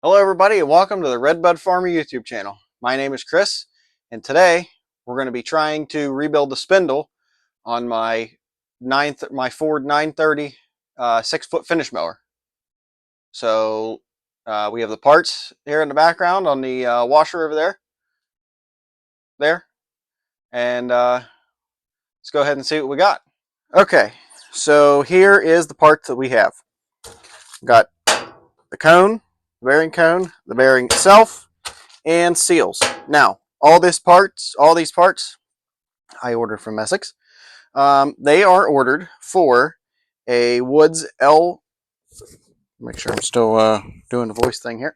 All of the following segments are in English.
Hello everybody and welcome to the Redbud Farmer YouTube channel. My name is Chris and today we're going to be trying to rebuild the spindle on my Ford 930 6-foot finish mower. So we have the parts here in the background on the washer over there, and let's go ahead and see what we got. Okay, so here is the parts that we have. We've got the cone, the bearing cone, the bearing itself, and seals. Now, all these parts I ordered from Essex. They are ordered for a Woods L. Make sure I'm still doing the voice thing here.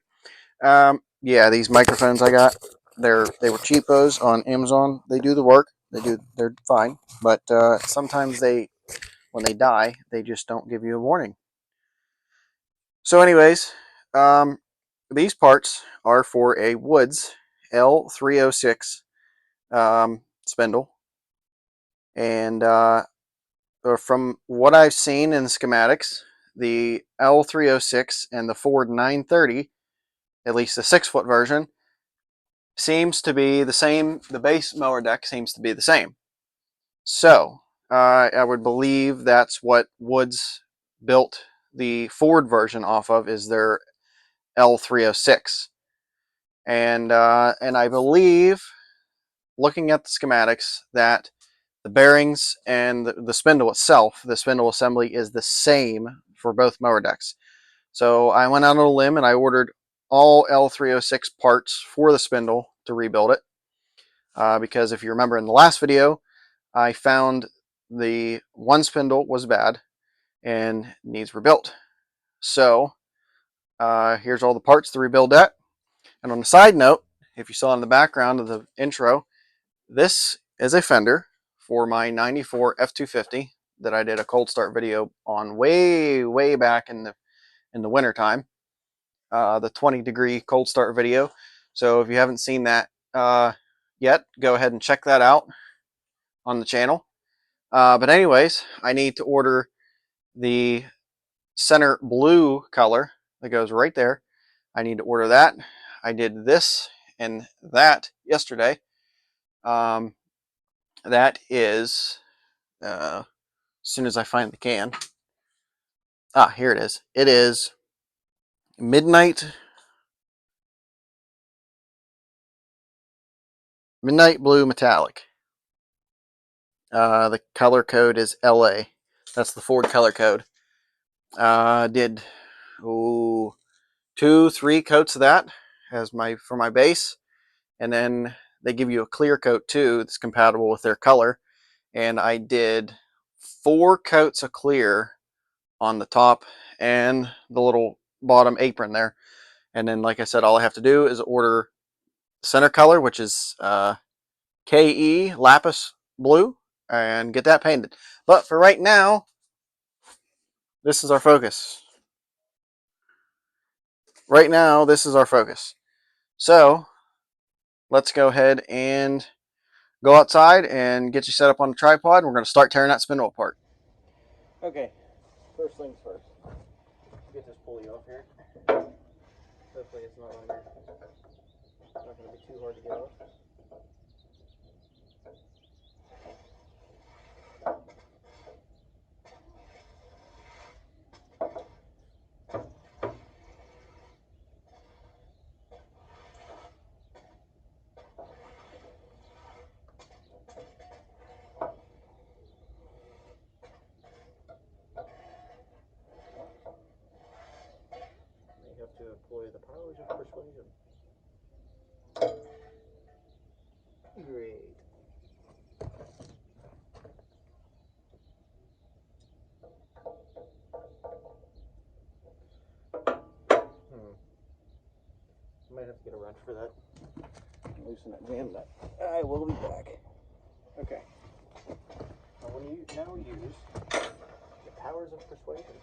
Yeah, these microphones I got, they were cheapos on Amazon. They do the work. They're fine, but sometimes when they die, they just don't give you a warning. So, anyways, these parts are for a Woods L306 spindle, and from what I've seen in the schematics, the L306 and the Ford 930, at least the 6-foot version, seems to be the same. The base mower deck seems to be the same. So I would believe that's what Woods built the Ford version off of, is their L306. And I believe, looking at the schematics, that the bearings and the spindle itself, the spindle assembly, is the same for both mower decks. So I went out on a limb and I ordered all L306 parts for the spindle to rebuild it. Because if you remember in the last video, I found the one spindle was bad and needs rebuilt. So here's all the parts to rebuild that. And on a side note, if you saw in the background of the intro, this is a fender for my 94 F250 that I did a cold start video on way back in the winter time, the 20-degree cold start video. So if you haven't seen that yet, go ahead and check that out on the channel. But anyways, I need to order the center blue color that goes right there. I need to order that. I did this and that yesterday. That is, as soon as I find the can. Here it is. It is Midnight Blue Metallic. The color code is LA. That's the Ford color code. Did 2-3 coats of that for my base, and then they give you a clear coat too that's compatible with their color. And I did 4 coats of clear on the top and the little bottom apron there. And then, like I said, all I have to do is order center color, which is KE Lapis Blue, and get that painted. But for right now, this is our focus. Right now, this is our focus. So let's go ahead and go outside and get you set up on the tripod. We're going to start tearing that spindle apart. Okay, first things first. Get this pulley off here. Hopefully it's not going to be too hard to get off. You have to employ the powers of persuasion. Great. I might have to get a wrench for that. Loosen that jam nut. I will be back. Okay. Now when you use the powers of persuasion.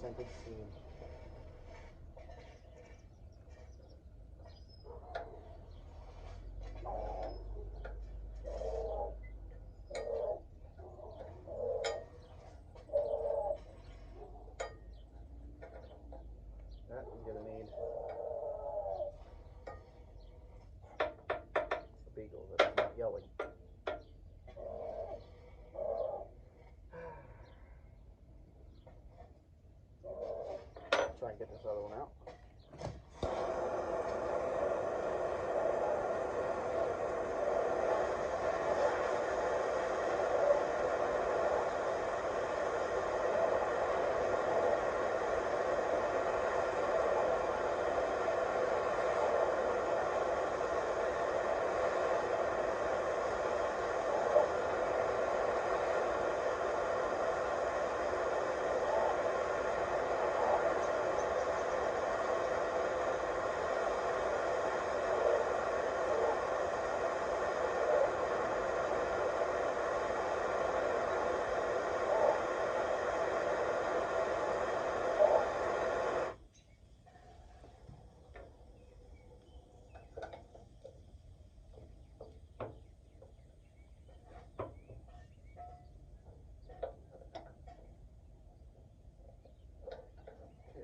scented seam. That I'm going to need a beagle that is not yelling. Try and get this other one out.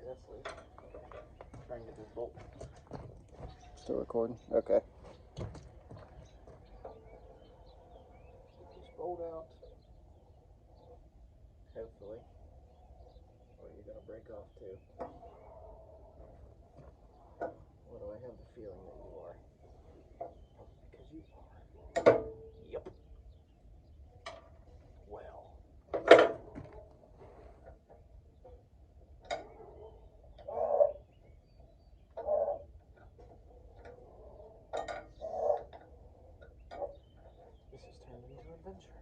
That's loose. Try and get this bolt. Still recording? Okay. Get this bolt out. Hopefully. Or you're going to break off too. What do I have the feeling that you are? Because you are. Yep. Well. This has turned into an adventure.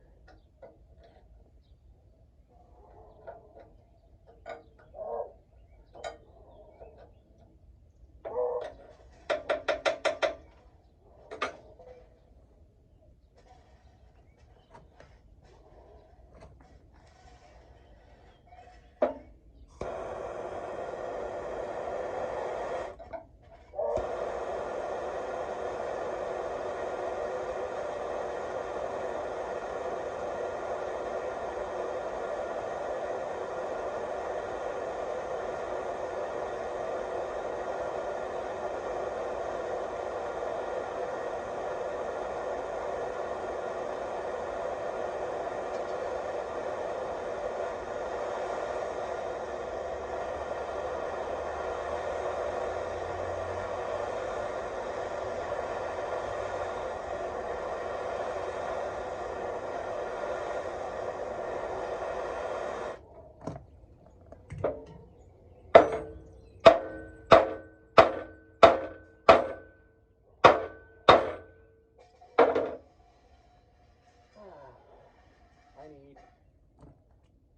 I need to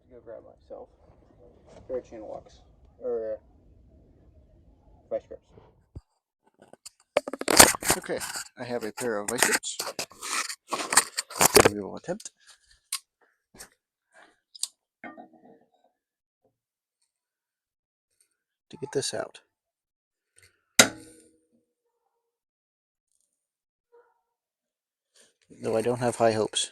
go grab myself a pair of channel locks, or vice grips. Okay, I have a pair of vice grips. We will attempt to get this out. Though I don't have high hopes.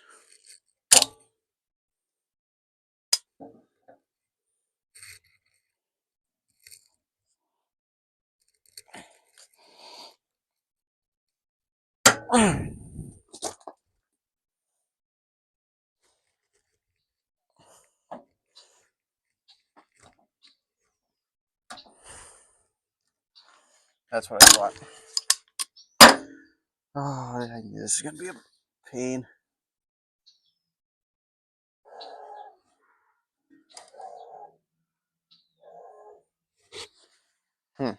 That's what I thought. Oh, I knew this is going to be a pain. Hmm.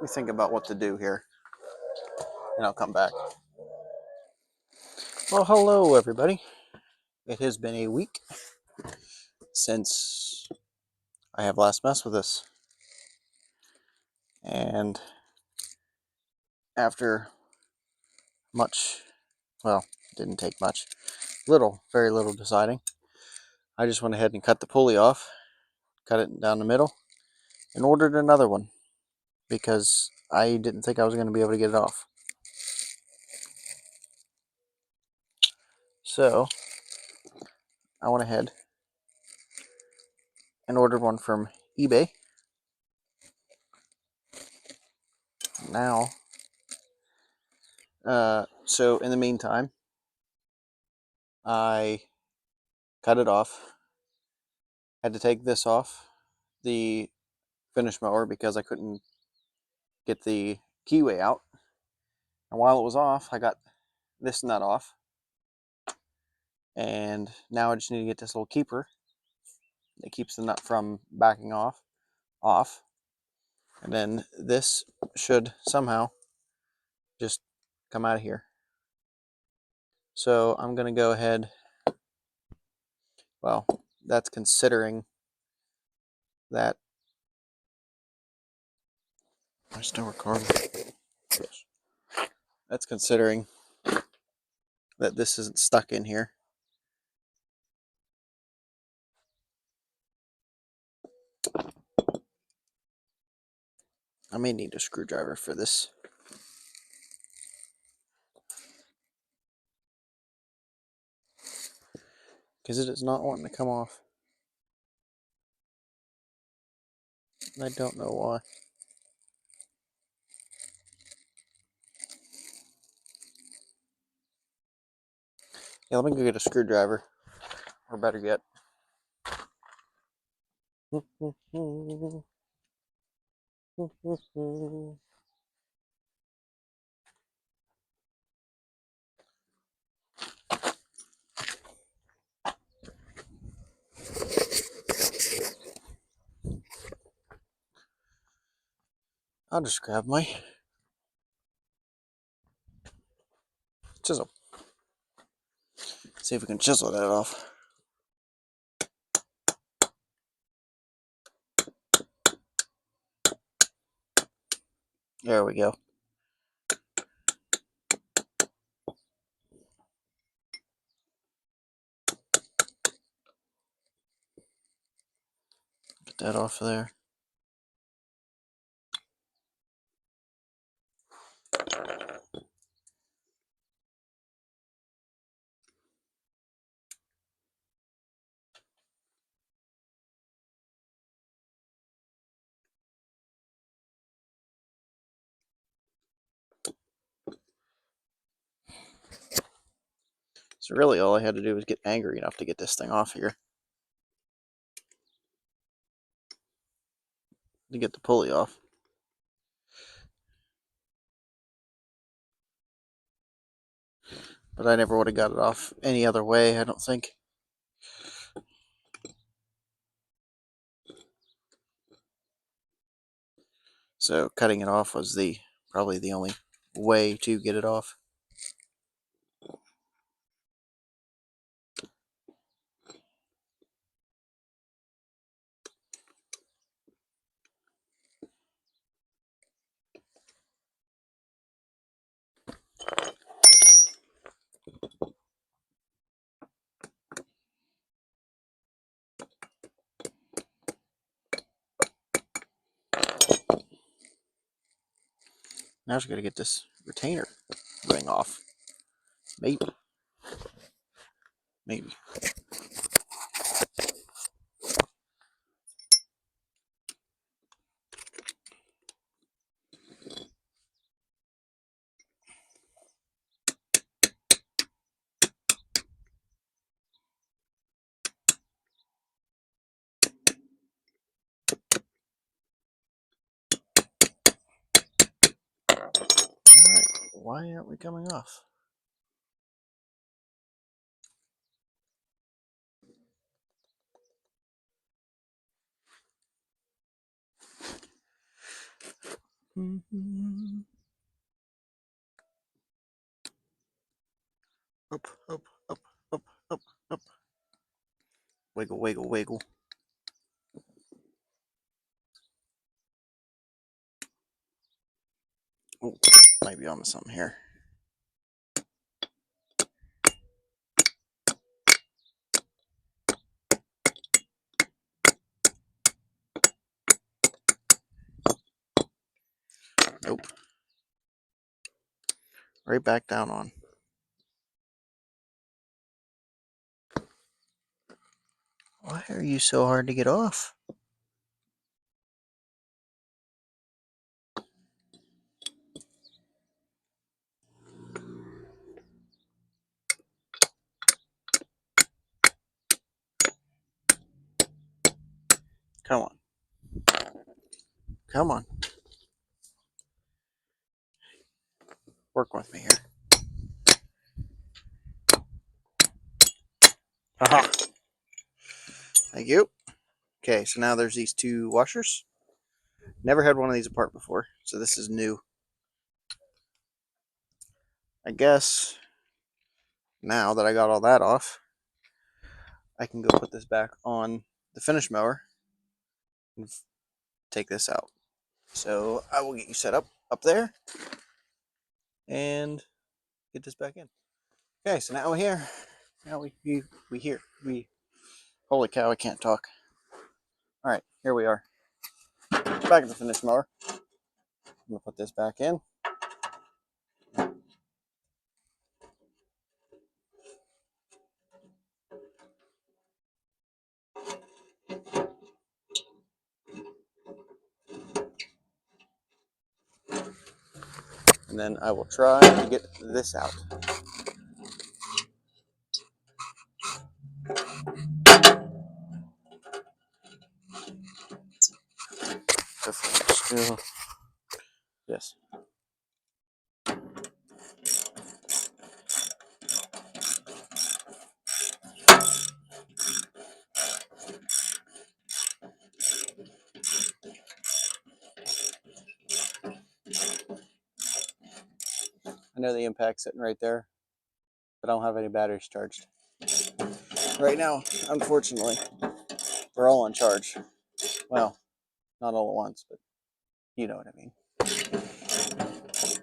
Let me think about what to do here, and I'll come back. Well, hello everybody. It has been a week since I have last messed with this. And after much, well, it didn't take much, very little deciding, I just went ahead and cut the pulley off, cut it down the middle, and ordered another one because I didn't think I was going to be able to get it off. So I went ahead and ordered one from eBay. Now, so in the meantime, I cut it off. Had to take this off the finish mower because I couldn't get the keyway out. And while it was off, I got this nut off. And now I just need to get this little keeper that keeps the nut from backing off. And then this should somehow just come out of here. So I'm going to go ahead, well, that's considering that, am I still recording? Yes. That's considering that this isn't stuck in here. I may need a screwdriver for this. Because it is not wanting to come off. I don't know why. Yeah, let me go get a screwdriver. Or better yet. I'll just grab my chisel. See if we can chisel that off. There we go. Get that off of there. So really all I had to do was get angry enough to get this thing off here. To get the pulley off. But I never would have got it off any other way, I don't think. So cutting it off was probably the only way to get it off. Now I just got to get this retainer ring off. Maybe. Alright, why aren't we coming off? Up, up, up, up, up, up. Wiggle, wiggle, wiggle. Ooh, might be onto something here. Nope. Right back down on. Why are you so hard to get off? Come on. Come on. Work with me here. Haha. Thank you. Okay, so now there's these two washers. Never had one of these apart before, so this is new. I guess now that I got all that off, I can go put this back on the finish mower and take this out. So I will get you set up there and get this back in. Okay, so now we're here. Now we here. Holy cow, I can't talk. All right, here we are. Back at the finish mower. I'm gonna put this back in. And then I will try to get this out. Hopefully still. Yes. I know the impact's sitting right there, but I don't have any batteries charged. Right now, unfortunately, we're all on charge. Well, not all at once, but you know what I mean.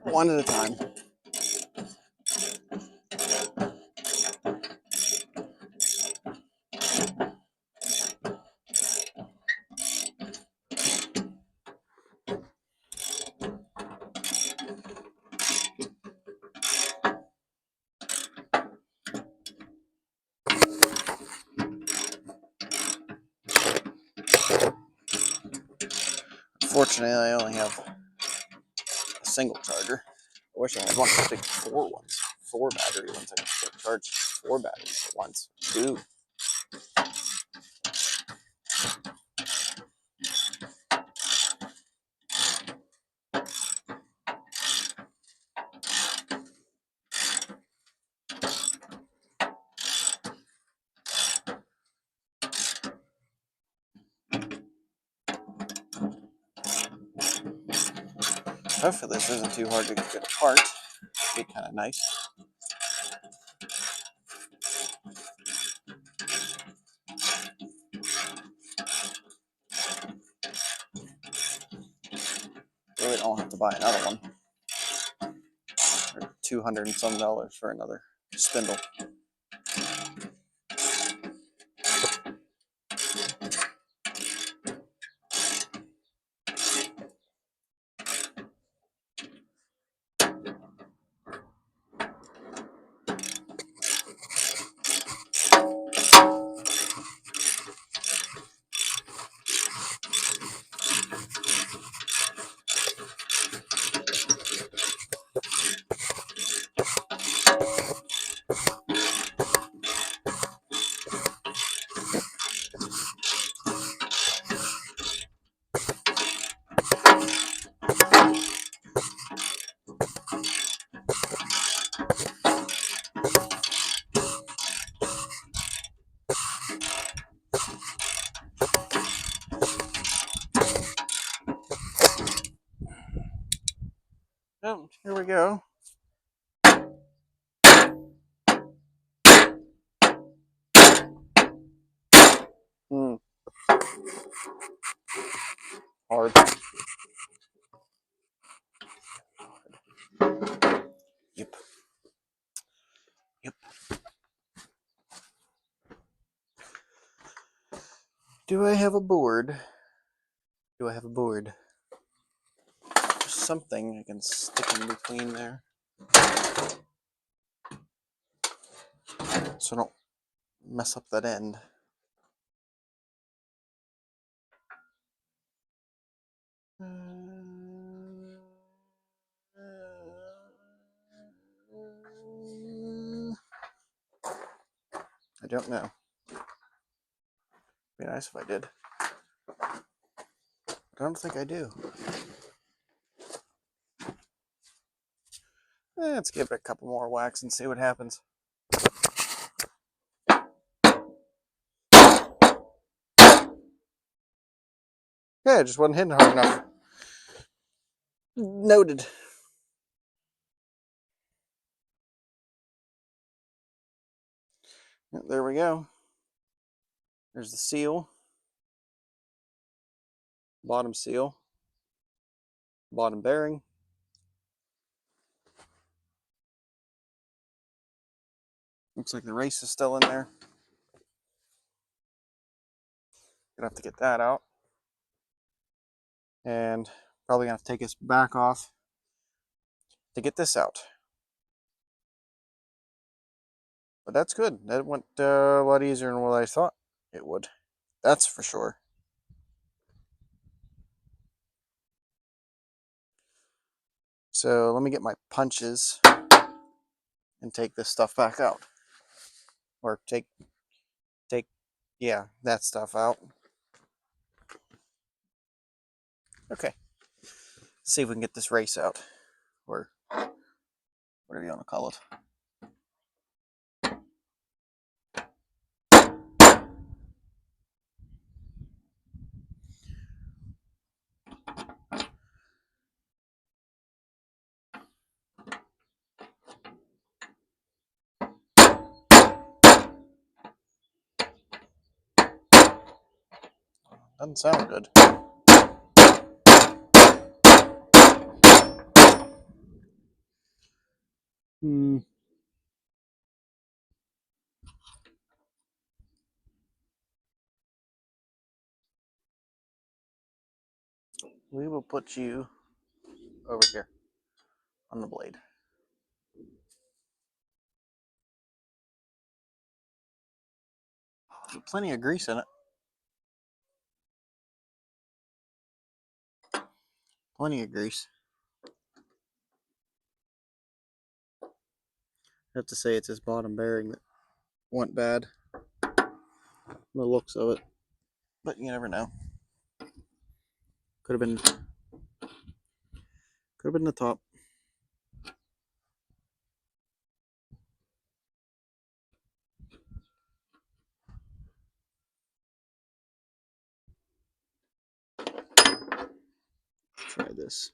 One at a time. Unfortunately, I only have a single charger. I wish I had one of the big 4 battery ones. I could charge 4 batteries at once. Dude. Hopefully this isn't too hard to get apart. It'd be kind of nice. Really don't have to buy another one. Or $200 and some for another spindle. Oh, here we go. Hard. Do I have a board? Do I have a board? There's something I can stick in between there, so I don't mess up that end. I don't know. Be nice if I did. I don't think I do. Let's give it a couple more whacks and see what happens. Yeah, it just wasn't hitting hard enough. Noted. There we go. There's the seal. Bottom seal. Bottom bearing. Looks like the race is still in there. Gonna have to get that out. And probably gonna have to take this back off to get this out. But that's good. That went a lot easier than what I thought it would. That's for sure. So let me get my punches and take this stuff back out. Or take, yeah, that stuff out. Okay. Let's see if we can get this race out. Or whatever you want to call it. Doesn't sound good. We will put you over here on the blade. There's plenty of grease in it. Plenty of grease. I have to say it's his bottom bearing that went bad. The looks of it. But you never know. Could have been the top. Try this.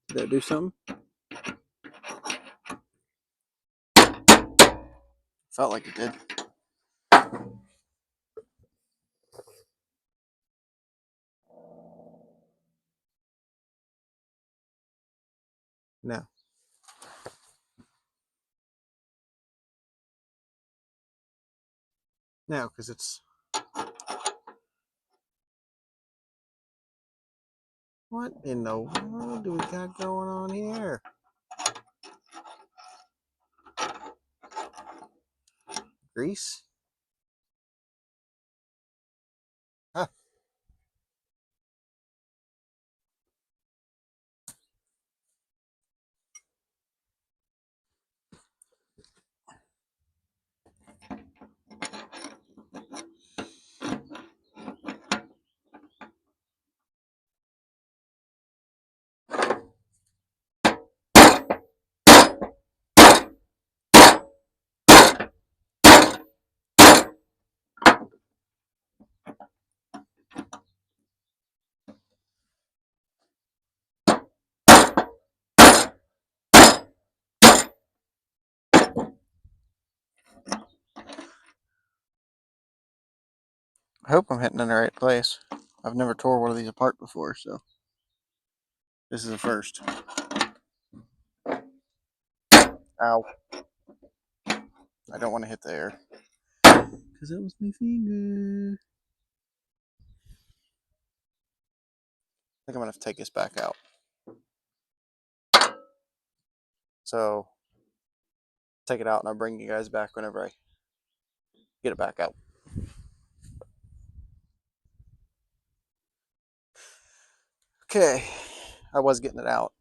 Did that do something? Felt like it did. No. No, because it's... What in the world do we got going on here? Grease? Huh. I hope I'm hitting in the right place. I've never tore one of these apart before, so this is a first. Ow. I don't want to hit the air. Because that was my finger. I think I'm going to have to take this back out. So, take it out and I'll bring you guys back whenever I get it back out. Okay, I was getting it out.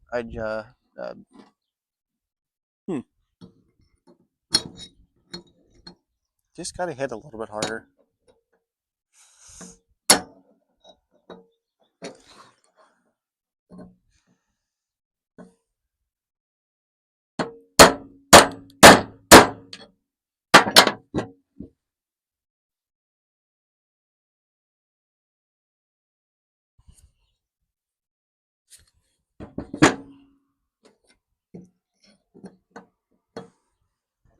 Just gotta hit a little bit harder.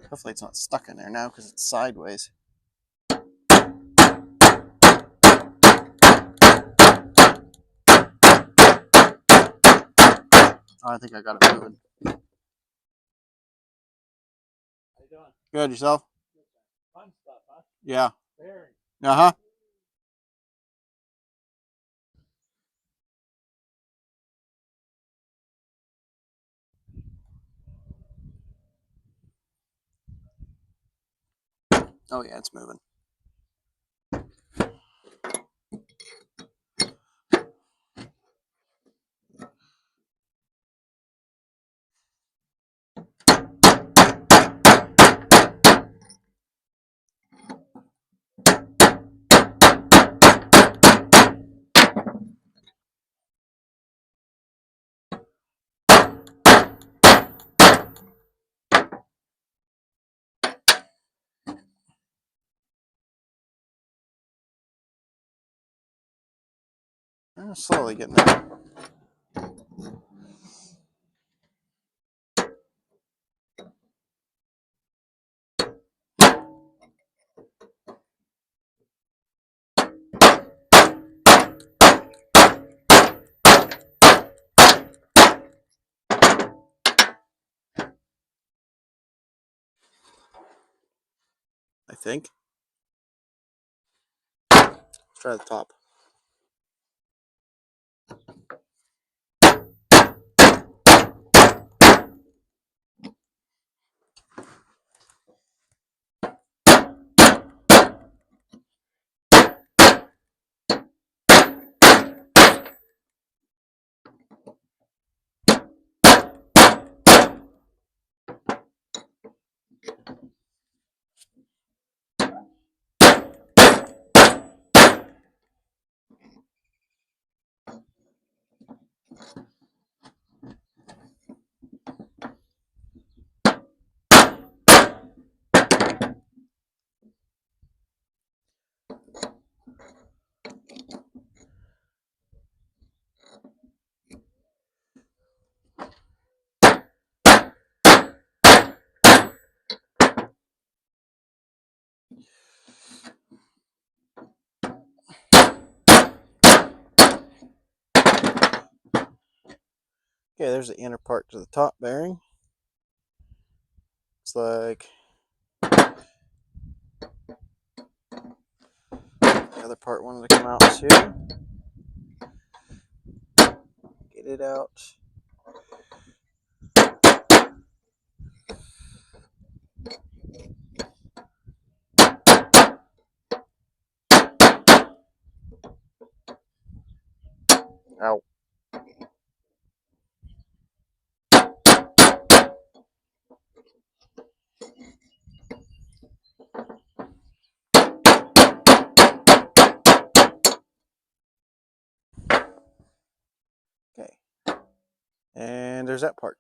Hopefully it's not stuck in there now because it's sideways. I think I got it moving. How you doing? Good, yourself? Fun stuff, huh? Yeah. Very. Uh-huh. Oh yeah, it's moving. I'm slowly getting there. I think. Let's try the top. Okay, there's the inner part to the top bearing. It's like the other part wanted to come out too. Get it out. Ow. Okay. And there's that part.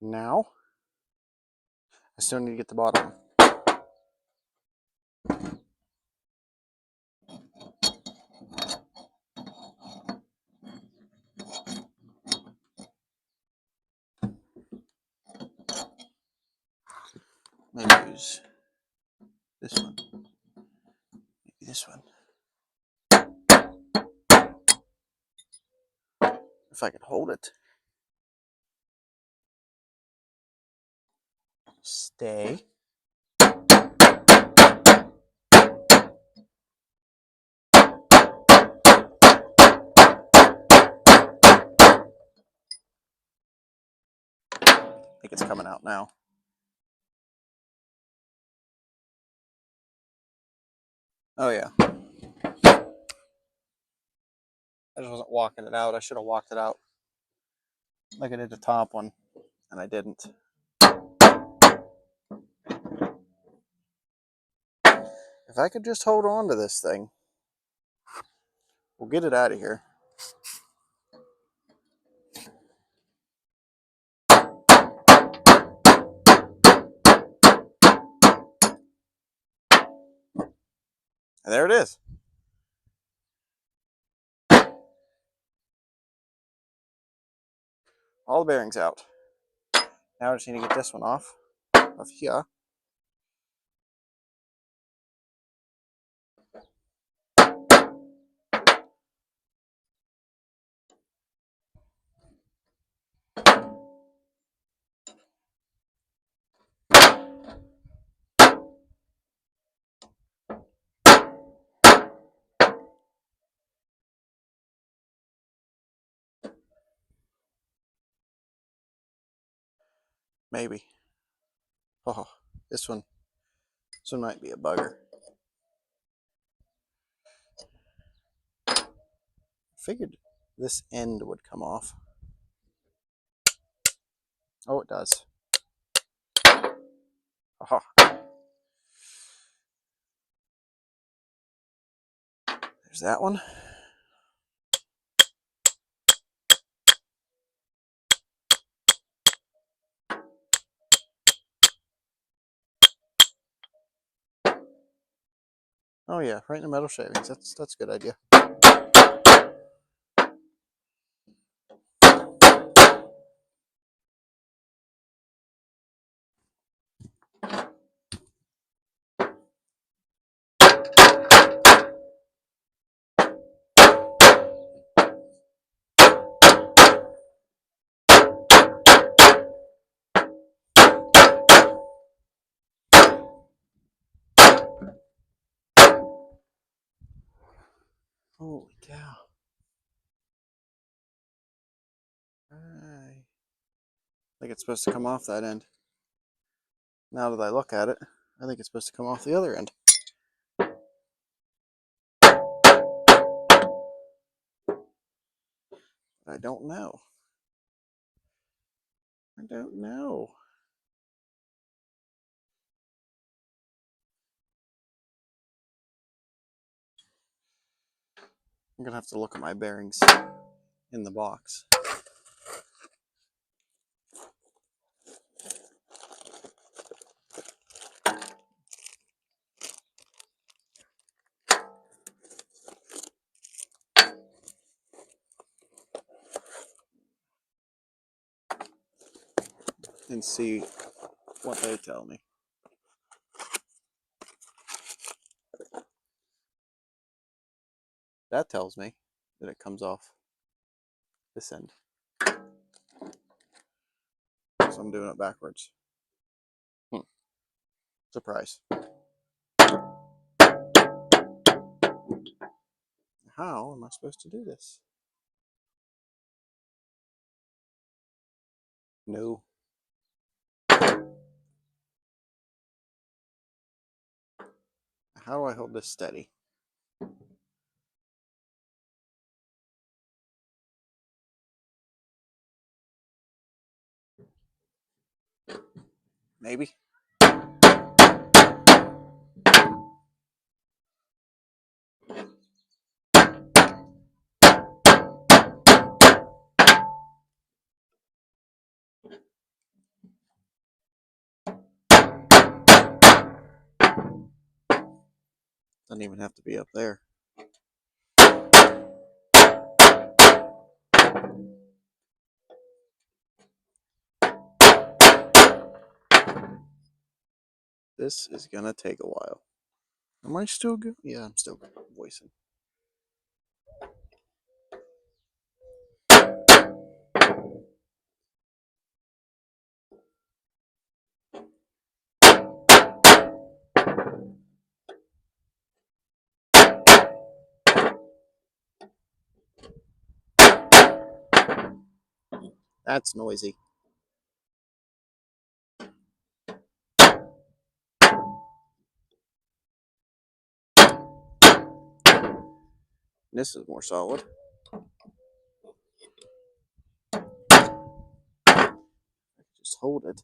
Now, I still need to get the bottom. Maybe use this one. Maybe this one. If I could hold it. Stay. I think it's coming out now. Oh yeah. I just wasn't walking it out. I should have walked it out like I did the top one, and I didn't. If I could just hold on to this thing, we'll get it out of here. And there it is. All the bearings out. Now I just need to get this one off of here. Maybe. Oh, this one might be a bugger. Figured this end would come off. Oh, it does. Aha. There's that one. Oh yeah, right in the metal shavings. That's a good idea. Holy cow. I think it's supposed to come off that end. Now that I look at it, I think it's supposed to come off the other end. But I don't know. I don't know. I'm gonna have to look at my bearings in the box. And see what they tell me. That tells me that it comes off this end. So I'm doing it backwards. Surprise. How am I supposed to do this? No. How do I hold this steady? Maybe. Doesn't even have to be up there. This is gonna take a while. Am I still good? Yeah, I'm still voicing. That's noisy. This is more solid. Just hold it.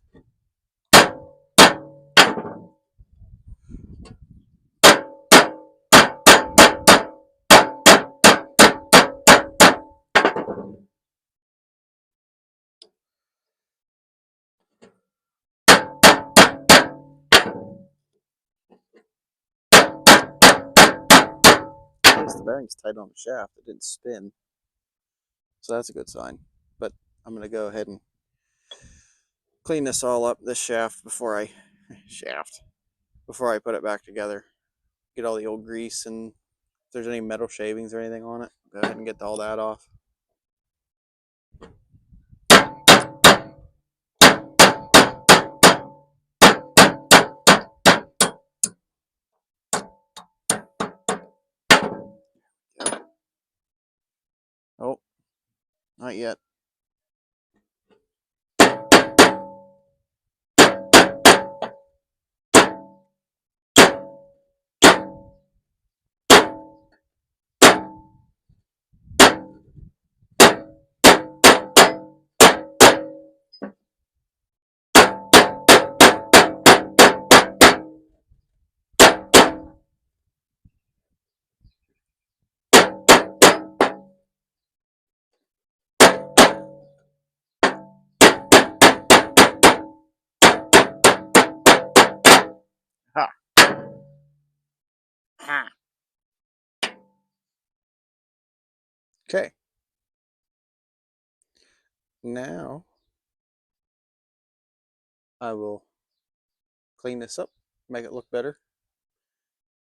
The bearing's tight on the shaft. It didn't spin. So that's a good sign. But I'm going to go ahead and clean this all up, this shaft, before I put it back together. Get all the old grease, and if there's any metal shavings or anything on it, go ahead and get all that off. Oh, not yet. Ha! Ha! Okay. Now I will clean this up, make it look better,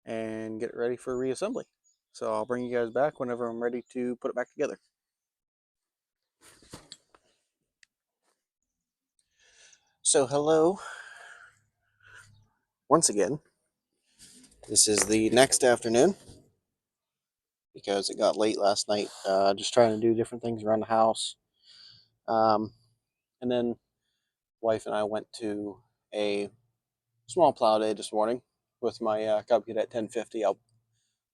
and get it ready for reassembly. So I'll bring you guys back whenever I'm ready to put it back together. So hello once again. This is the next afternoon because it got late last night, just trying to do different things around the house. And then wife and I went to a small plow day this morning with my Cubkid at 1050. I'll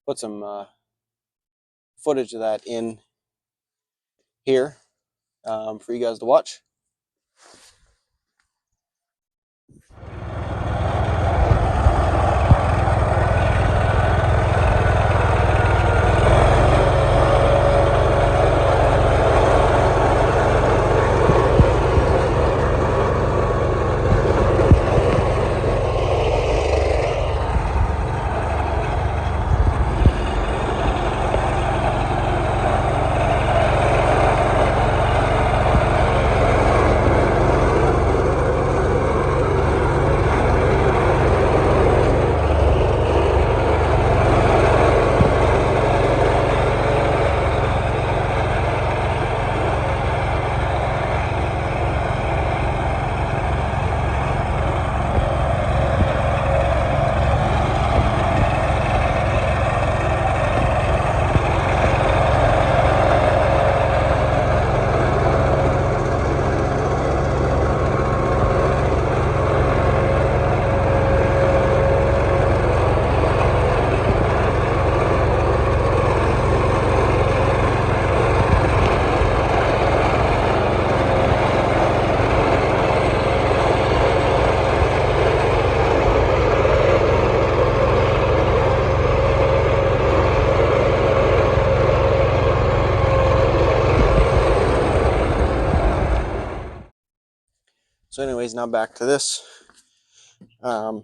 put some footage of that in here for you guys to watch. So anyways, now back to this. I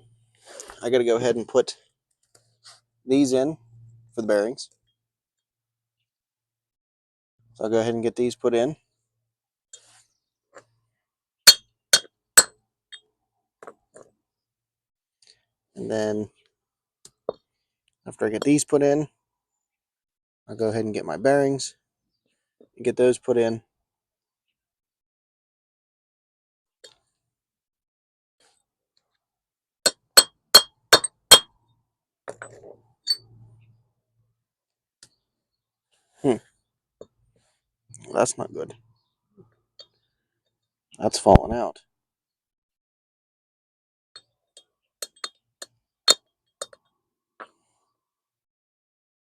got to go ahead and put these in for the bearings. So I'll go ahead and get these put in. And then after I get these put in, I'll go ahead and get my bearings and get those put in. That's not good. That's falling out.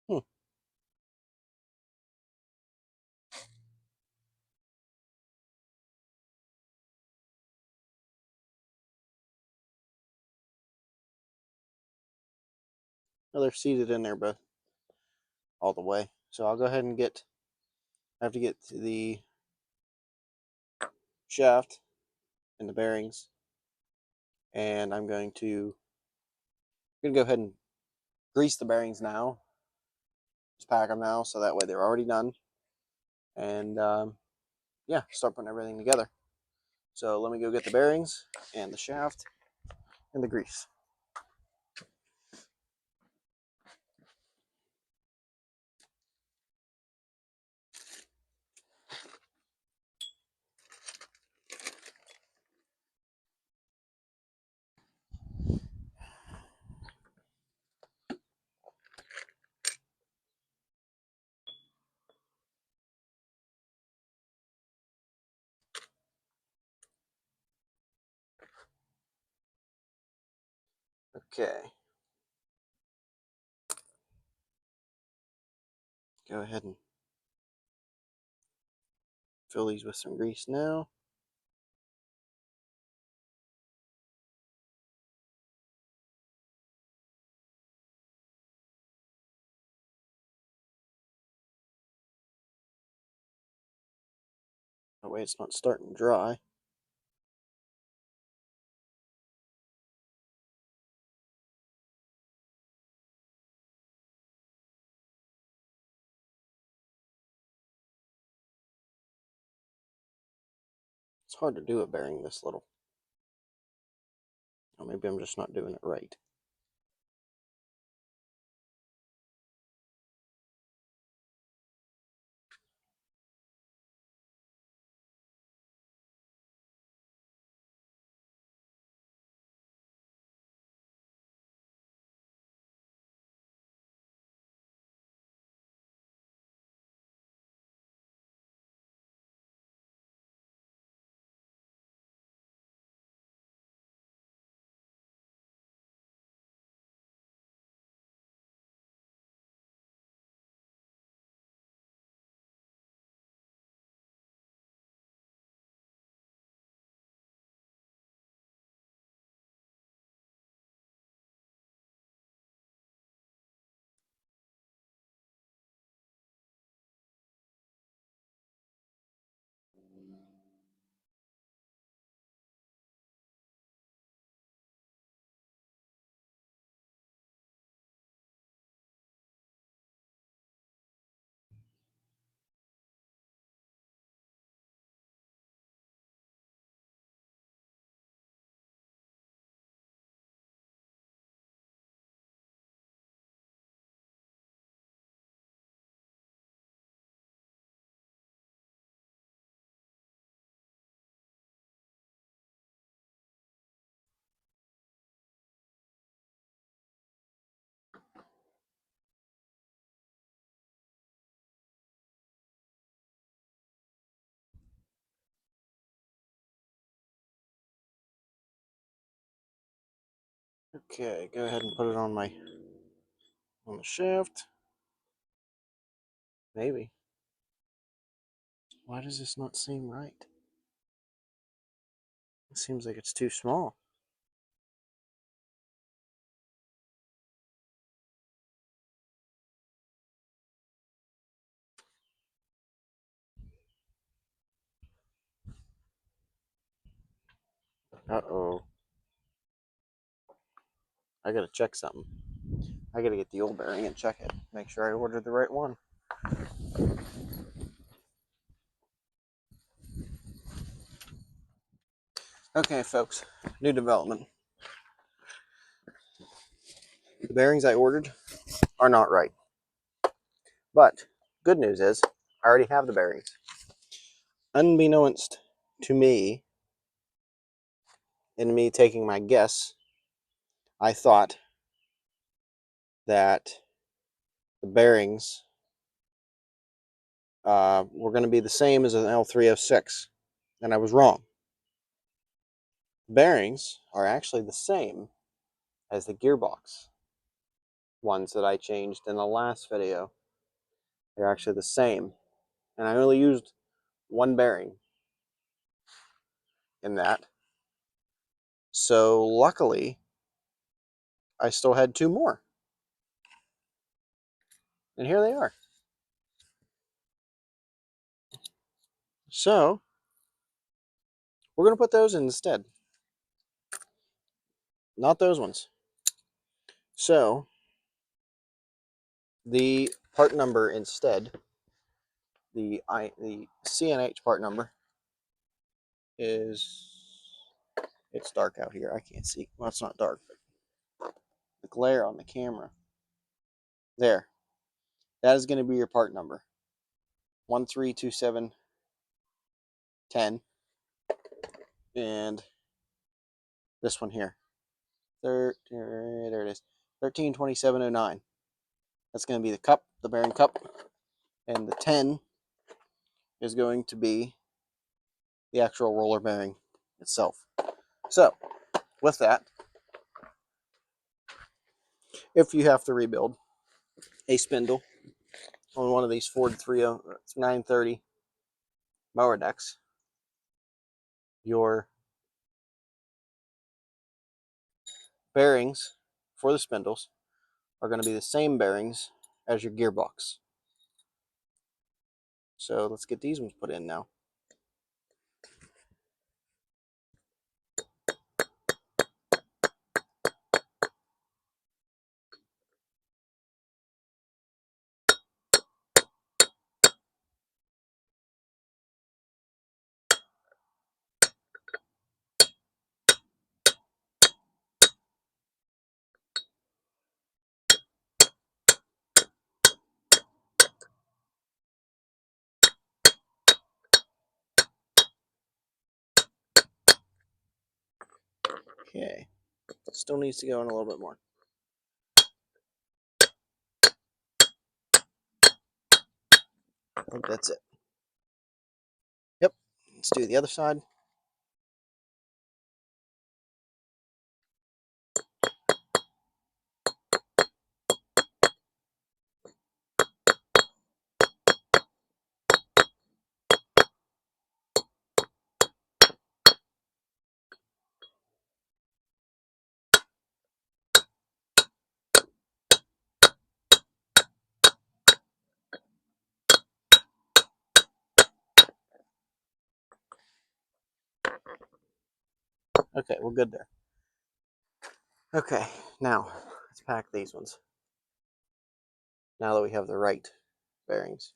Hmm. Well, they're seated in there, but all the way. So I'll go ahead and I have to get to the shaft and the bearings, and I'm gonna go ahead and grease the bearings now. Just pack them now, so that way they're already done. And yeah, start putting everything together. So let me go get the bearings and the shaft and the grease. Okay. Go ahead and fill these with some grease now. That way it's not starting dry. It's hard to do a bearing this little. Or maybe I'm just not doing it right. Okay, go ahead and put it on the shaft. Maybe. Why does this not seem right? It seems like it's too small. Uh-oh. I gotta check something. I gotta get the old bearing and check it. Make sure I ordered the right one. Okay, folks. New development. The bearings I ordered are not right. But good news is I already have the bearings. Unbeknownst to me, in me taking my guess, I thought that the bearings were going to be the same as an L306, and I was wrong. bearings are actually the same as the gearbox ones that I changed in the last video. They're actually the same. And I only used one bearing in that. So luckily, I still had two more. And here they are. So we're going to put those in instead. Not those ones. So the part number instead, the CNH part number is, it's dark out here. I can't see. Well, it's not dark, but the glare on the camera. There. That is going to be your part number. 132710. And this one here. There it is. 132709. That's going to be the cup, the bearing cup. And the 10 is going to be the actual roller bearing itself. So, with that, if you have to rebuild a spindle on one of these Ford 930 mower decks, your bearings for the spindles are going to be the same bearings as your gearbox. So let's get these ones put in now. Okay, still needs to go in a little bit more. I think that's it. Yep, let's do the other side. Okay, we're good there. Okay, now let's pack these ones. Now that we have the right bearings.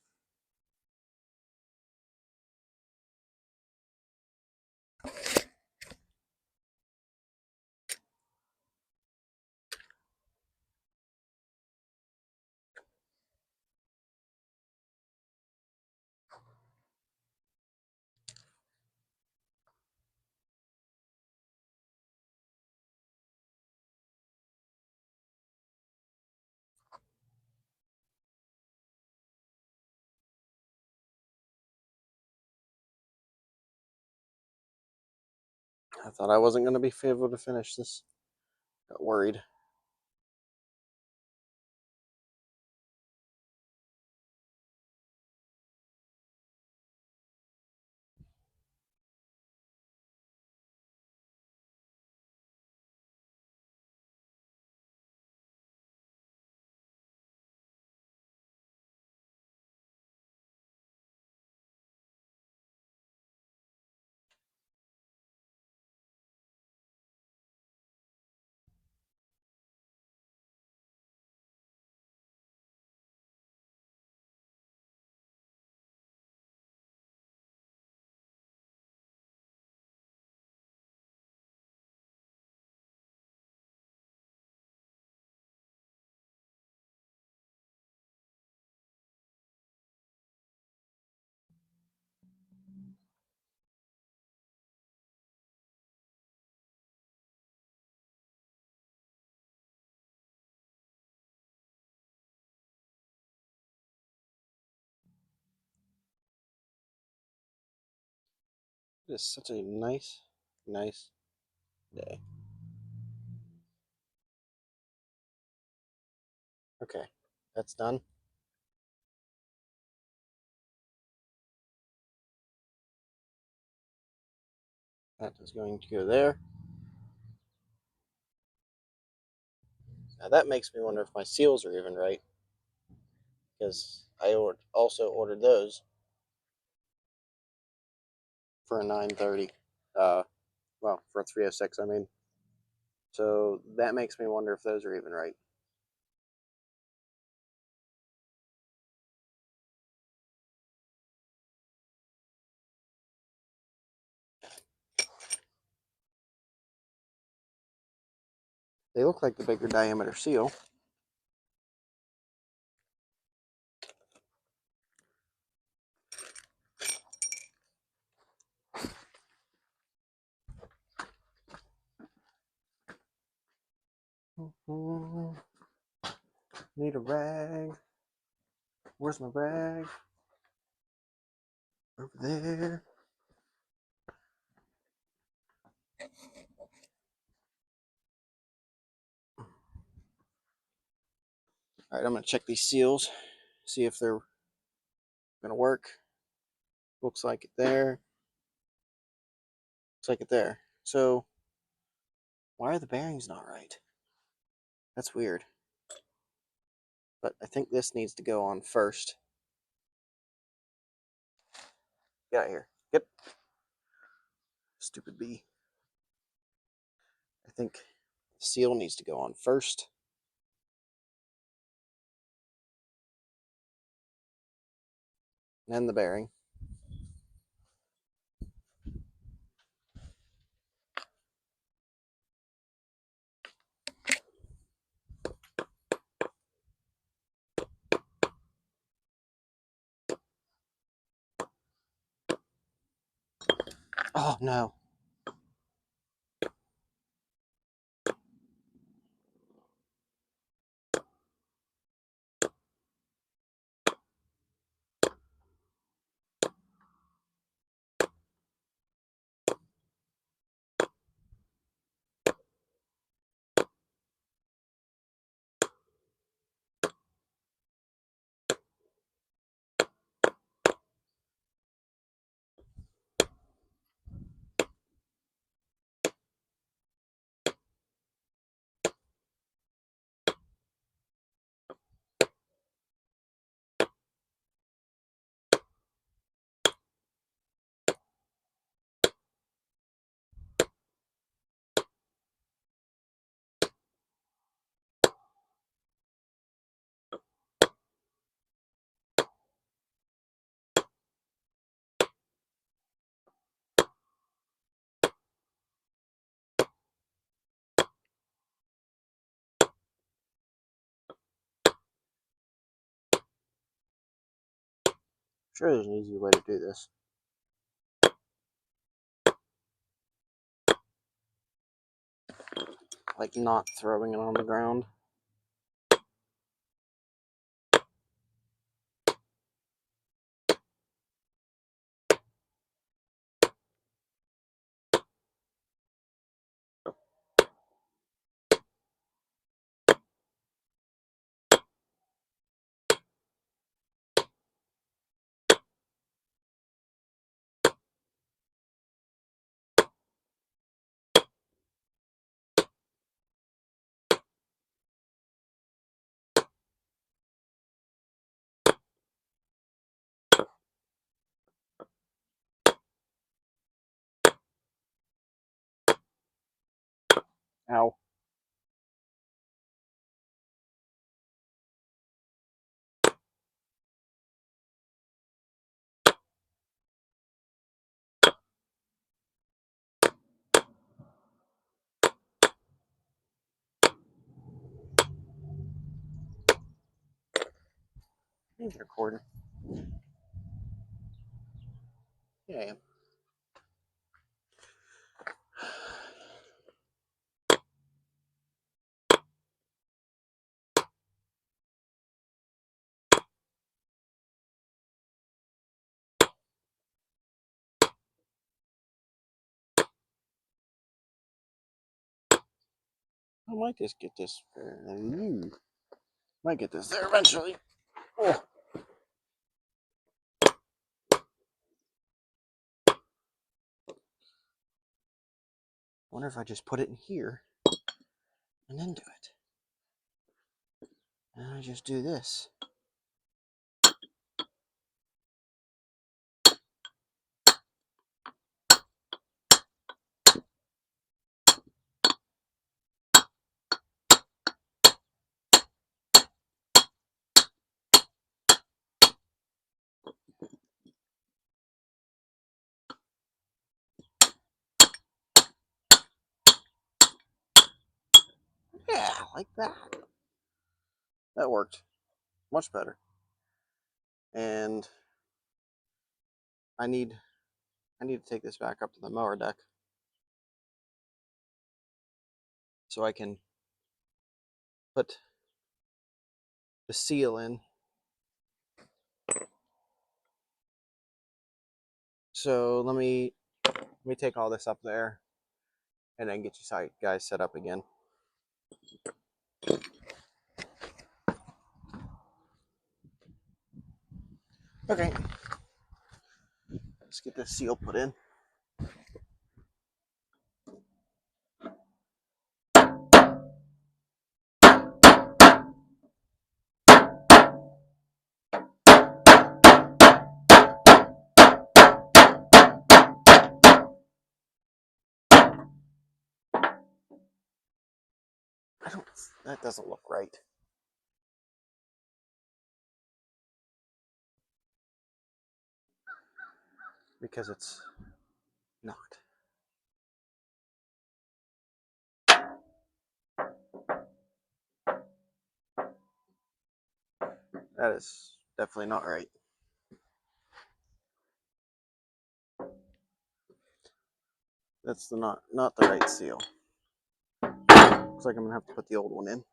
I thought I wasn't going to be able to finish this. Got worried. It is such a nice today. Okay, that's done. That is going to go there. Now that makes me wonder if my seals are even right, because I also ordered those for a 930. Well, for a 306, I mean. So that makes me wonder if those are even right. They look like the bigger diameter seal. Need a rag. Where's my rag? Over there. All right, I'm going to check these seals, see if they're going to work. Looks like it there. Looks like it there. So, why are the bearings not right? That's weird. But I think this needs to go on first. Get out of here. Get. Stupid bee. I think the seal needs to go on first. And then the bearing. Oh, no. Sure, there's an easier way to do this. Like not throwing it on the ground. Ow. He's recording. Yeah, I am. might just get this. Might get this there eventually. Oh. Wonder if I just put it in here and then do it. And I just do this. Yeah, like that. That worked much better. And I need to take this back up to the mower deck so I can put the seal in. So let me take all this up there and then get you guys set up again. Okay, let's get this seal put in. That doesn't look right. Because it's not. That is definitely not right. That's not the right seal. Looks like I'm gonna have to put the old one in.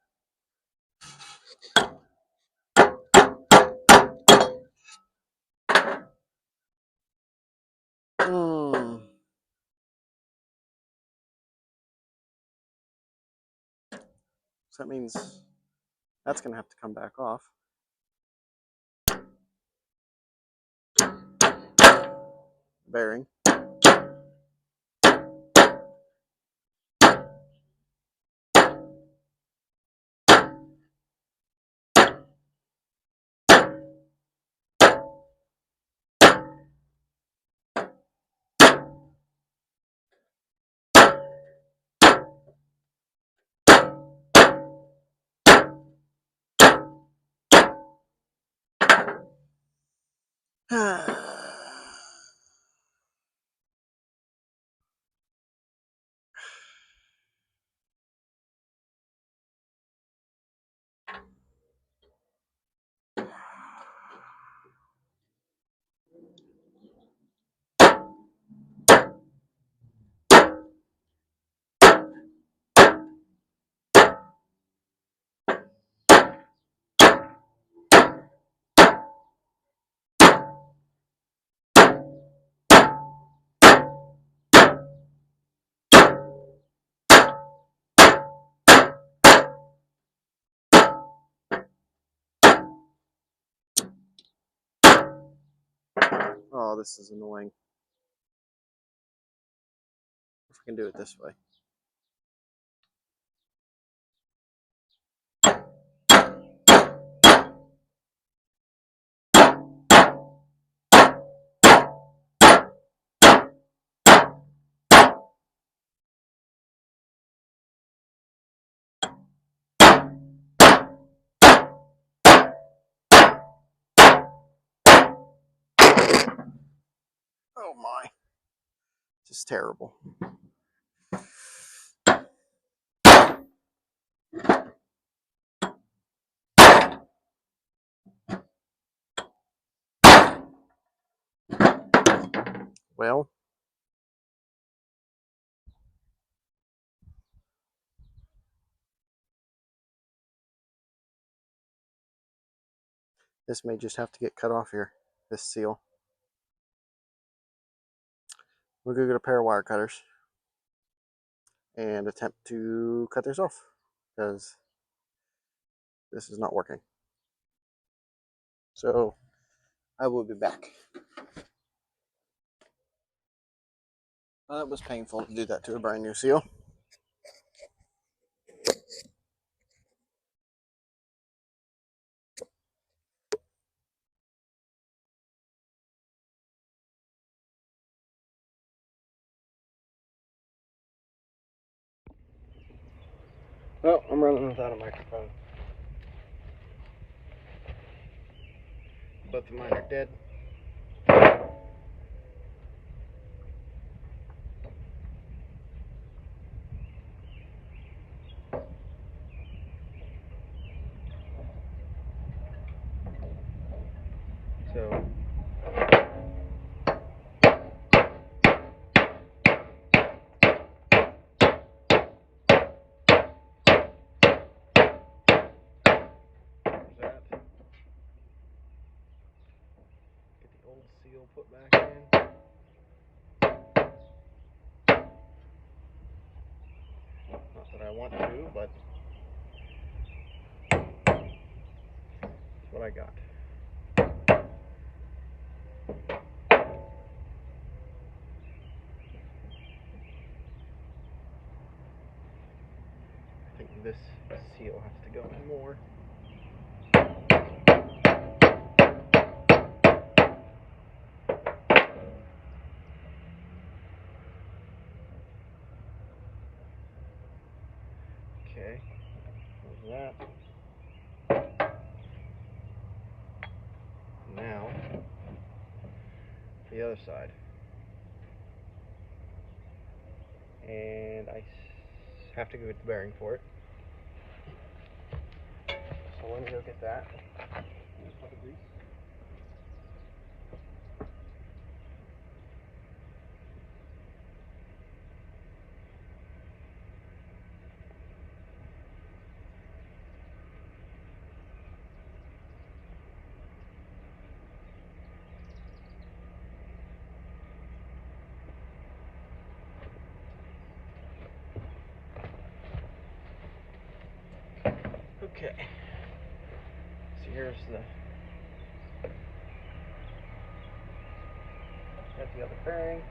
So that means that's gonna have to come back off. Bearing. Oh, this is annoying. If I can do it this way. Oh my. Just terrible. Well, this may just have to get cut off here, this seal. We'll go get a pair of wire cutters and attempt to cut this off. because this is not working. So I will be back. Well, that was painful to do that to a brand new seal. Well, I'm running without a microphone. Both of mine are dead. So that. Get the old seal put back in. Not that I want to, but that's what I got. I think this seal has to go in more. Okay, there's that. Now, the other side. And I have to go get the bearing for it. So let me go get that. Okay, so here's got the other bearing.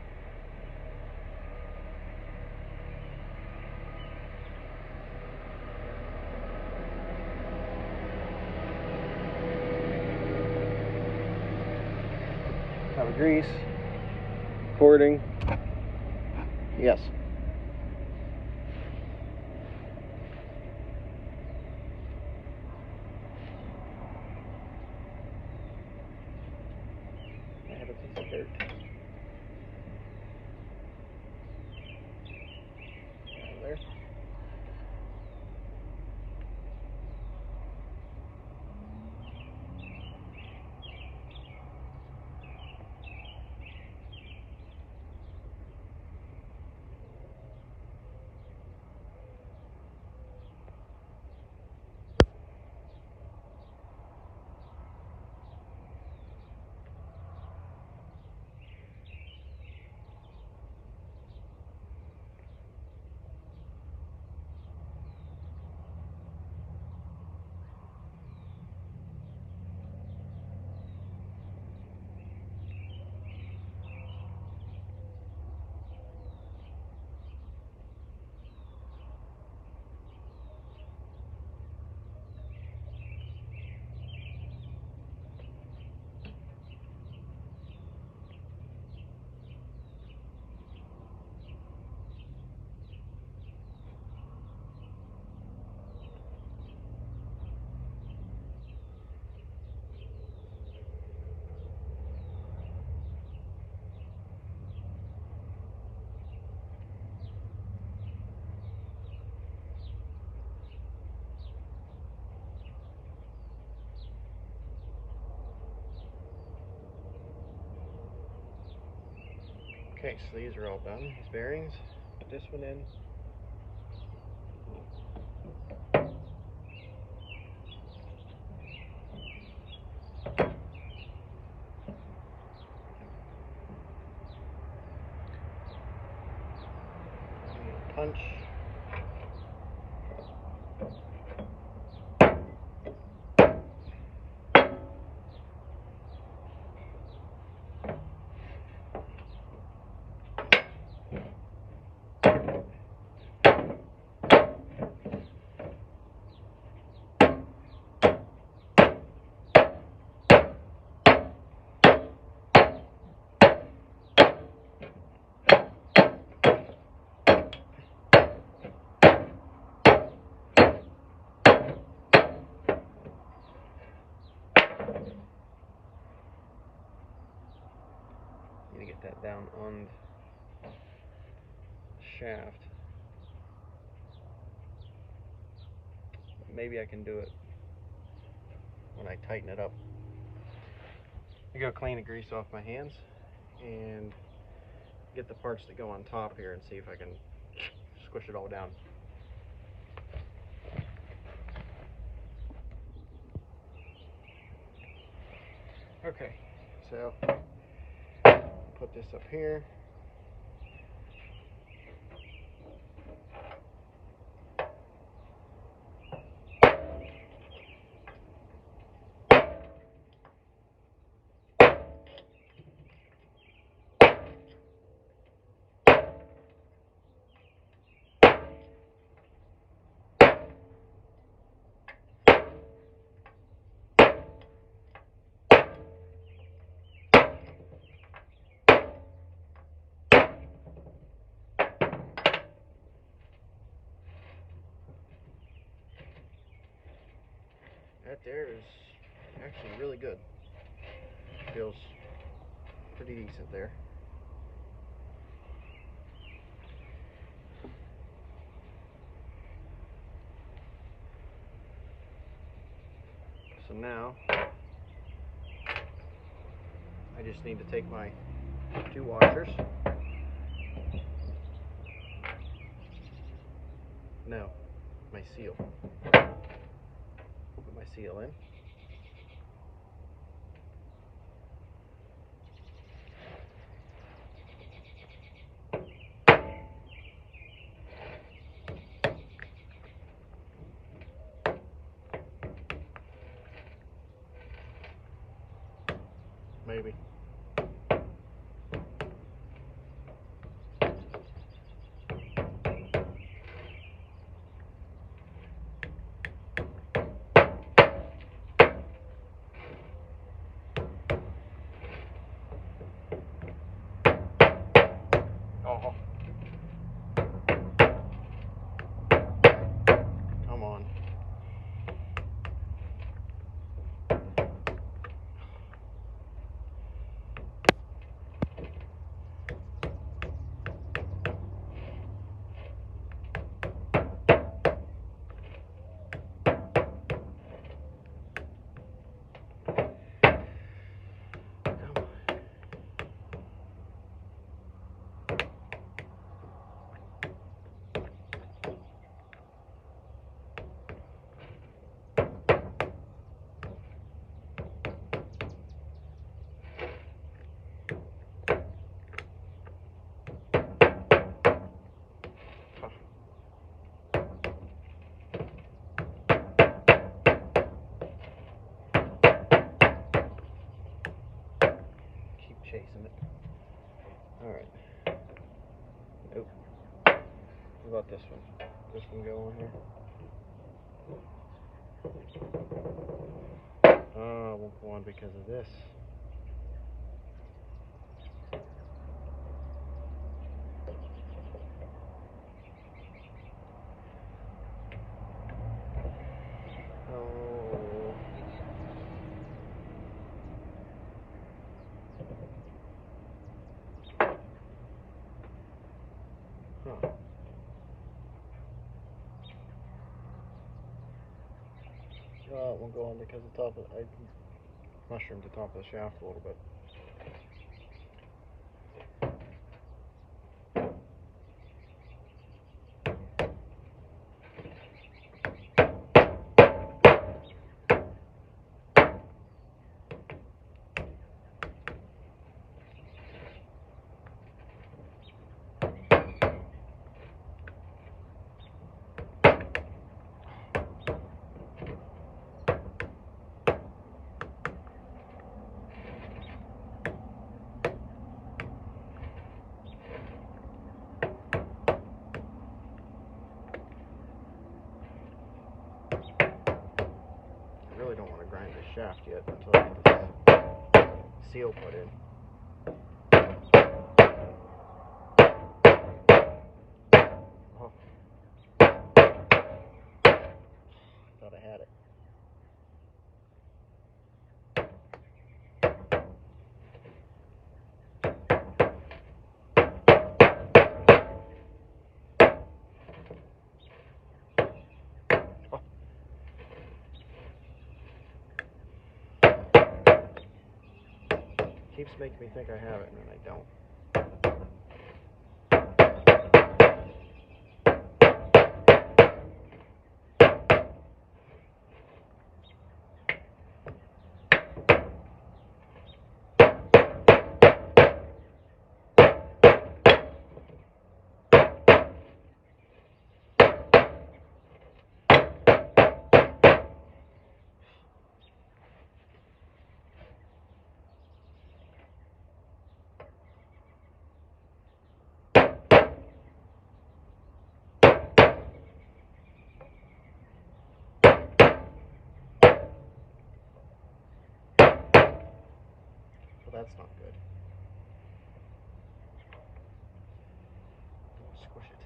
Have a grease. Cording. Yes. I have a piece of dirt. Down there. Okay, so these are all done, these bearings. Put this one in. Punch. to get that down on the shaft. Maybe I can do it when I tighten it up. I go clean the grease off my hands and get the parts that go on top here and see if I can squish it all down. Okay, so put this up here. That there is actually really good. Feels pretty decent there. So now I just need to take my 2 washers. No, my seal. Put my seal in. Maybe. Oh. Come on. Chasing it. Alright. Nope. What about this one? This one go on here? Oh, it won't go on because of this. Oh. Huh. Well, it won't go on because the top of I mushroomed the top of the shaft a little bit. I really don't want to grind this shaft yet until I get this seal put in. Oh. Thought I had it. Keeps making me think I have it, and then I don't. Well, that's not good. Don't squish it.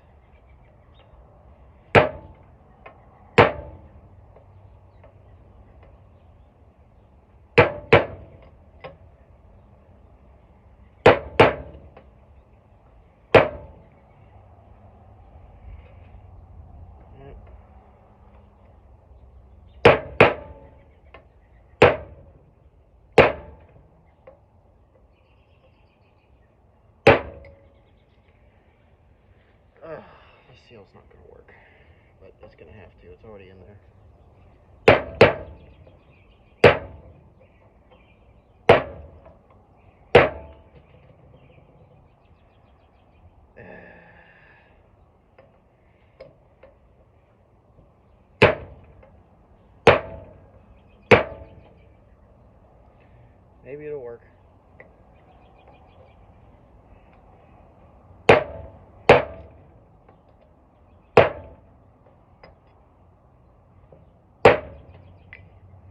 The seal's not going to work, but it's going to have to. It's already in there. Maybe it'll work.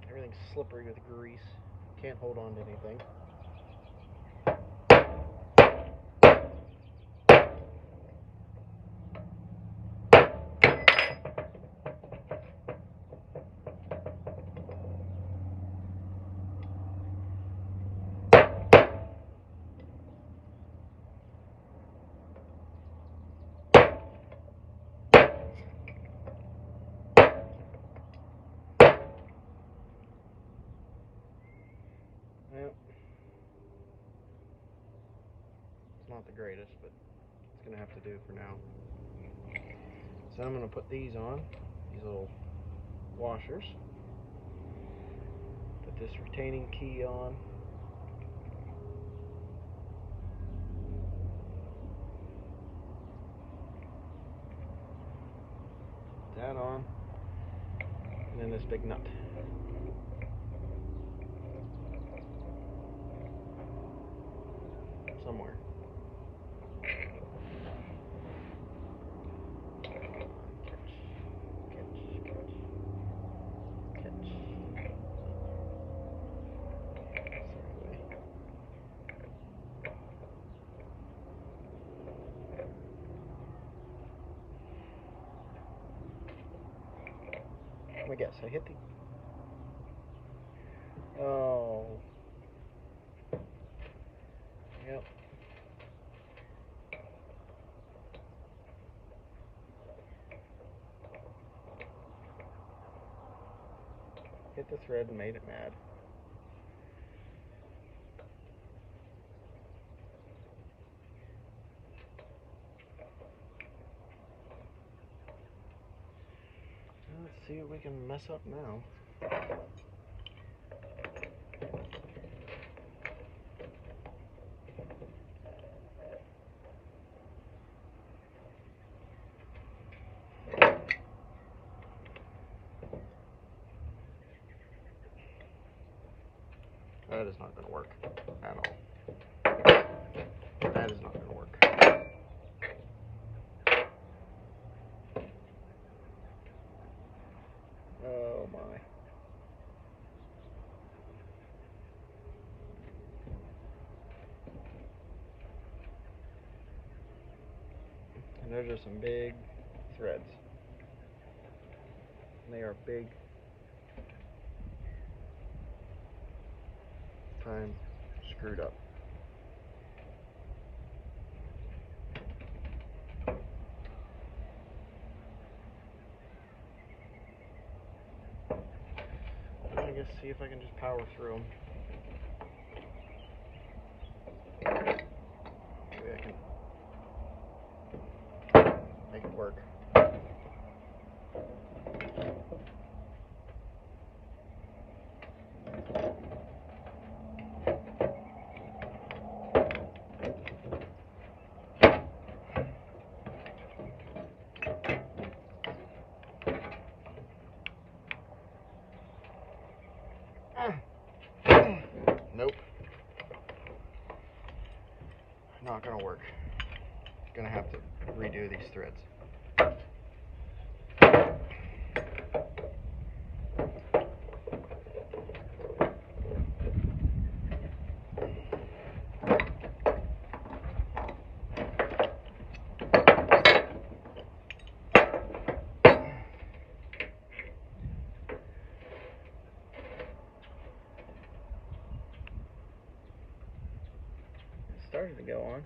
Everything's slippery with grease. Can't hold on to anything. Well, it's not the greatest, but it's going to have to do for now. So I'm going to put these on, these little washers. Put this retaining key on. Put that on. And then this big nut. Somewhere. Let me guess, I hit the... Oh. Yep. Hit the thread and made it mad. Let's see what we can mess up now. That is not going to work at all. That is not going to work. Oh my. And those are some big threads. And they are big time screwed up. I guess see if I can just power through them. not going to work. Going to have to redo these threads. Started to go on.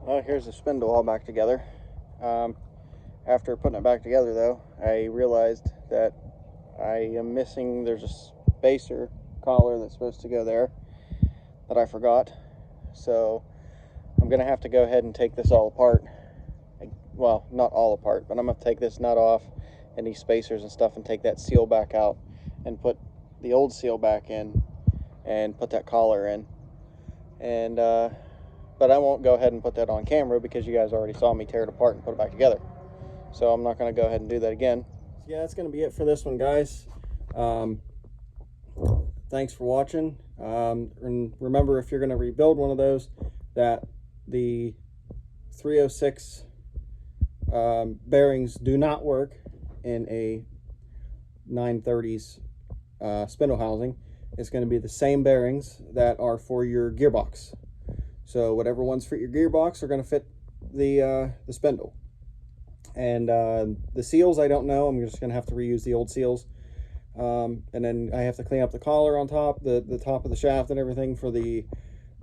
Well, here's the spindle all back together. After putting it back together though, I realized that I am missing, there's a spacer collar that's supposed to go there that I forgot. So I'm gonna have to go ahead and take this all apart. Well, not all apart, but I'm gonna take this nut off and these spacers and stuff and take that seal back out and put the old seal back in and put that collar in. And but I won't go ahead and put that on camera because you guys already saw me tear it apart and put it back together. So I'm not going to go ahead and do that again. So yeah, that's going to be it for this one, guys. Thanks for watching. And remember, if you're going to rebuild one of those, that the 306 bearings do not work in a 930s spindle housing. It's going to be the same bearings that are for your gearbox. So whatever ones fit your gearbox are going to fit the spindle. And the seals, I don't know. I'm just going to have to reuse the old seals. And then I have to clean up the collar on top, the top of the shaft and everything for the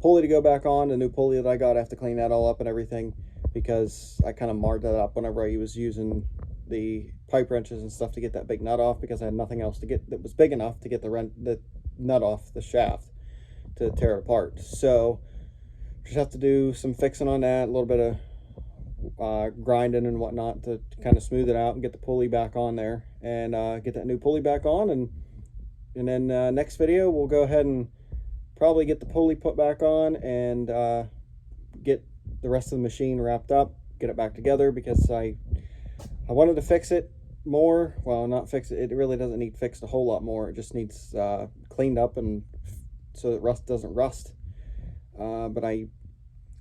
pulley to go back on. The new pulley that I got, I have to clean that all up and everything because I kind of marred that up whenever I was using the pipe wrenches and stuff to get that big nut off, because I had nothing else to get that was big enough to get the nut off the shaft to tear it apart. So just have to do some fixing on that, a little bit of grinding and whatnot to kind of smooth it out and get the pulley back on there, and get that new pulley back on. And then next video we'll go ahead and probably get the pulley put back on and get the rest of the machine wrapped up, get it back together, because I wanted to fix it more. Well, not fix it, it really doesn't need fixed a whole lot more. It just needs cleaned up and so that rust doesn't rust. But I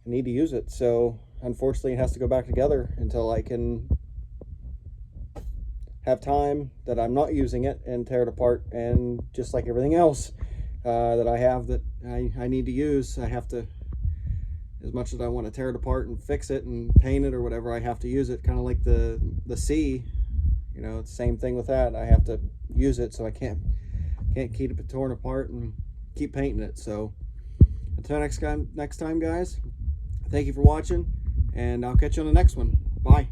need to use it, so unfortunately it has to go back together until I can have time that I'm not using it and tear it apart. And just like everything else that I have that I need to use, I have to, as much as I want to tear it apart and fix it and paint it or whatever, I have to use it. Kind of like the C, you know, it's the same thing with that. I have to use it, so I can't keep it torn apart and keep painting it. So until next time, guys, thank you for watching, and I'll catch you on the next one. Bye.